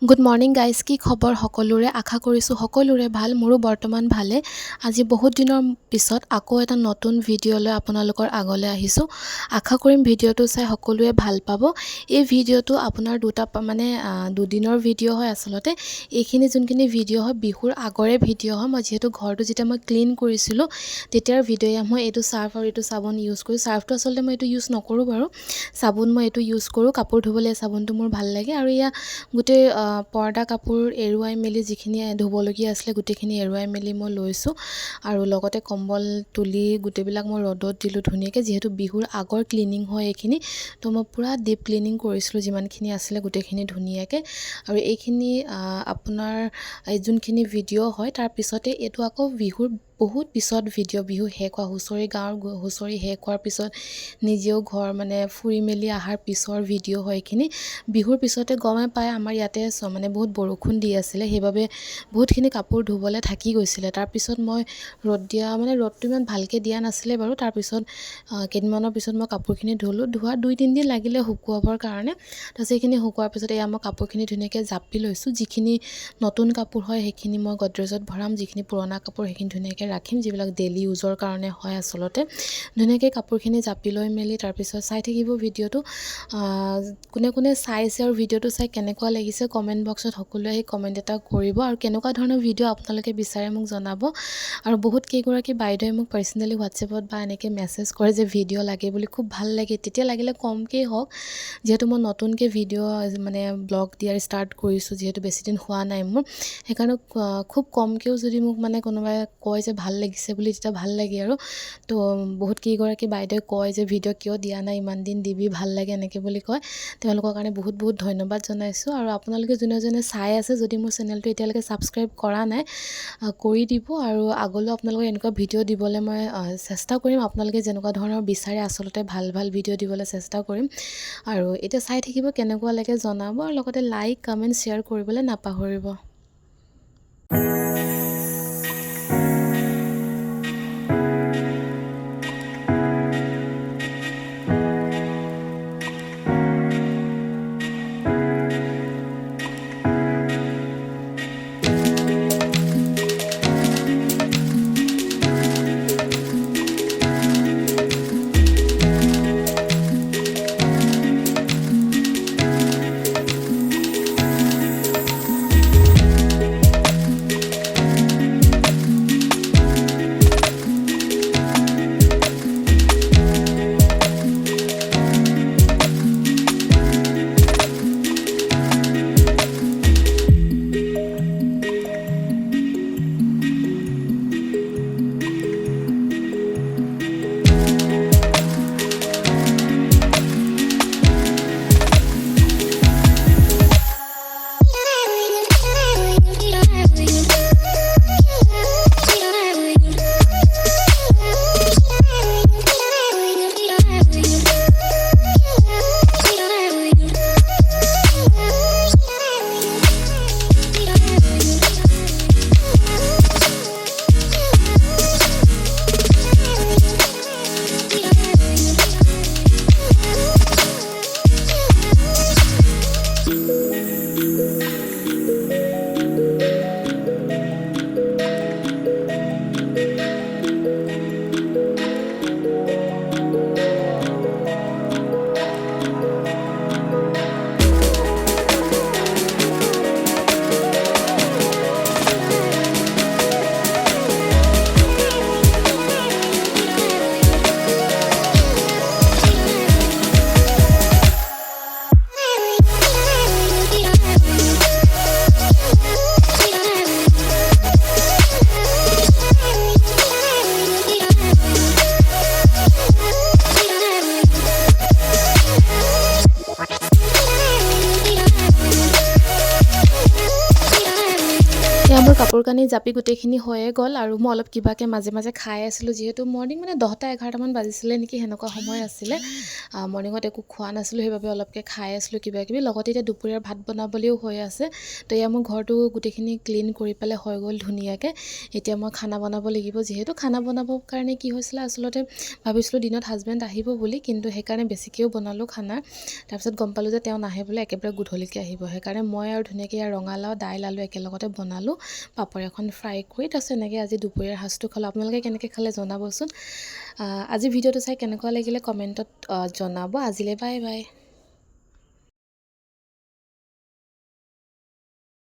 Good morning guys, কি খবৰ সকলোৰে? আশা কৰিছোঁ সকলোৰে ভাল। মোৰো বৰ্তমান ভালে। আজি বহুত দিনৰ পিছত আকৌ এটা নতুন ভিডিঅ' লৈ আপোনালোকৰ আগলৈ আহিছোঁ। আশা কৰিম ভিডিঅ'টো চাই সকলোৱে ভাল পাব। এই ভিডিঅ'টো আপোনাৰ দুদিনৰ ভিডিঅ' হয়। আচলতে এইখিনি যোনখিনি ভিডিঅ' হয় বিহুৰ আগৰে ভিডিঅ' হয়। মই যিহেতু ঘৰটো যেতিয়া মই ক্লিন কৰিছিলোঁ তেতিয়াৰ ভিডিঅ'। মই এইটো চাৰ্ফ আৰু এইটো চাবোন ইউজ কৰোঁ। চাৰ্ফটো আচলতে মই এইটো ইউজ নকৰোঁ বাৰু, চাবোন মই এইটো ইউজ কৰোঁ। কাপোৰ ধুবলৈ চাবোনটো মোৰ ভাল লাগে। আৰু এয়া গোটেই পৰ্দা কাপোৰ এৰুৱাই মেলি যিখিনি ধুবলগীয়া আছিলে গোটেইখিনি এৰুৱাই মেলি মই লৈছোঁ। আৰু লগতে কম্বল তুলি গোটেইবিলাক মই ৰ'দত দিলোঁ ধুনীয়াকৈ। যিহেতু বিহুৰ আগৰ ক্লিনিং হয় এইখিনি, তো মই পূৰা ডিপ ক্লিনিং কৰিছিলোঁ যিমানখিনি আছিলে গোটেইখিনি ধুনীয়াকৈ। আৰু এইখিনি আপোনাৰ যোনখিনি ভিডিঅ' হয় তাৰ পিছতে এইটো আকৌ বিহুৰ বহুত পিছত ভিডিঅ'। বিহু শেষ হোৱা গাঁৱৰ হুঁচৰি শেষ হোৱাৰ পিছত নিজেও ঘৰ ফুৰি মেলি অহাৰ পিছৰ ভিডিঅ' হয় এইখিনি। বিহুৰ পিছতে গমে পায় আমাৰ ইয়াতে বহুত বৰষুণ দি আছিলে, সেইবাবে বহুতখিনি কাপোৰ ধুবলৈ থাকি গৈছিলে। তাৰপিছত মই ৰ'দটো ইমান ভালকৈ দিয়া নাছিলে বাৰু। তাৰপিছত কেইদিনমানৰ পিছত মই কাপোৰখিনি ধুলোঁ। ধোৱা 2-3 দিন লাগিলে শুকুৱাবৰ কাৰণে। তাৰপিছত সেইখিনি শুকোৱাৰ পিছত এয়া মই কাপোৰখিনি ধুনীয়াকৈ জাপি লৈছোঁ। যিখিনি নতুন কাপোৰ হয় সেইখিনি মই গডৰেজত ভৰাম, যিখিনি পুৰণা কাপোৰ সেইখিনি ধুনীয়াকৈ ৰাখিম, যিবিলাক ডেইলি ইউজৰ কাৰণে হয়। আচলতে ধুনীয়াকৈ কাপোৰখিনি জাপি লৈ মেলি তাৰপিছত চাই থাকিব ভিডিঅ'টো। কোনে কোনে চাইছে আৰু ভিডিঅ'টো চাই কেনেকুৱা লাগিছে কমেণ্ট বক্সত সকলোৱে আহি কমেণ্ট এটা কৰিব। আৰু কেনেকুৱা ধৰণৰ ভিডিঅ' আপোনালোকে বিচাৰে মোক জনাব। আৰু বহুত কেইগৰাকী বাইদেৱে মোক পাৰ্চনেলি হোৱাটছএপত বা এনেকৈ মেছেজ কৰে যে ভিডিঅ' লাগে বুলি। খুব ভাল লাগে। তেতিয়া লাগিলে কমকেই হওক, যিহেতু মই নতুনকৈ ভিডিঅ' ব্লগ দিয়াৰ ষ্টাৰ্ট কৰিছোঁ, যিহেতু বেছিদিন হোৱা নাই মোৰ, সেইকাৰণে খুব কমকৈও যদি মোক কোনোবাই কয় যে ভাল লাগিছে বুলি, তেতিয়া ভাল লাগে আৰু। তো বহুত কেইগৰাকী বাইদেৱে কয় যে ভিডিঅ' কিয় দিয়া নাই, ইমান দিন দিবি, ভাল লাগে এনেকৈ বুলি কয়। তেওঁলোকৰ কাৰণে বহুত বহুত ধন্যবাদ জনাইছোঁ। আৰু আপোনালোকে যোনে যোনে চাই আছে, যদি মোৰ চেনেলটো এতিয়ালৈকে ছাবস্ক্ৰাইব কৰা নাই কৰি দিব। আৰু আগলৈও আপোনালোকে এনেকুৱা ভিডিঅ' দিবলৈ মই চেষ্টা কৰিম। আপোনালোকে যেনেকুৱা ধৰণৰ বিচাৰে আচলতে ভাল ভাল ভিডিঅ' দিবলৈ চেষ্টা কৰিম। আৰু এতিয়া চাই থাকিব, কেনেকুৱা লাগে জনাব। আৰু লগতে লাইক কমেণ্ট শ্বেয়াৰ কৰিবলৈ নাপাহৰিব। মোৰ কাপোৰ কানি জাপি গোটেইখিনি হৈয়ে গ'ল আৰু মই অলপ কিবাকৈ মাজে মাজে খাই আছিলোঁ যিহেতু মৰ্ণিং মানে 10টা-11টামান বাজিছিলে নেকি সেনেকুৱা সময় আছিলে মৰ্ণিঙত একো খোৱা নাছিলোঁ সেইবাবে অলপকৈ খাই আছিলোঁ কিবা কিবি লগতে এতিয়া দুপৰীয়াৰ ভাত বনাবলৈও হৈ আছে তো এয়া মোৰ ঘৰটো গোটেইখিনি ক্লিন কৰি পেলাই হৈ গ'ল ধুনীয়াকৈ এতিয়া মই খানা বনাব লাগিব যিহেতু খানা বনাবৰ কাৰণে কি হৈছিলে আচলতে ভাবিছিলোঁ দিনত হাজবেণ্ড আহিব বুলি কিন্তু সেইকাৰণে বেছিকৈও বনালোঁ খানা তাৰপিছত গম পালোঁ যে তেওঁ নাহে বোলে একেবাৰে গধূলিকৈ আহিব সেইকাৰণে মই আৰু ধুনীয়াকৈ ৰঙালাও দাইল আলু একেলগতে বনালোঁ পাপৰ এখন ফ্ৰাই কৰি তাৰপিছত এনেকৈ আজি দুপৰীয়াৰ সাজটো খালোঁ আপোনালোকে কেনেকৈ খালে জনাবচোন আজি ভিডিঅ'টো চাই কেনেকুৱা লাগিলে কমেণ্টত জনাব আজিলৈ বাই বাই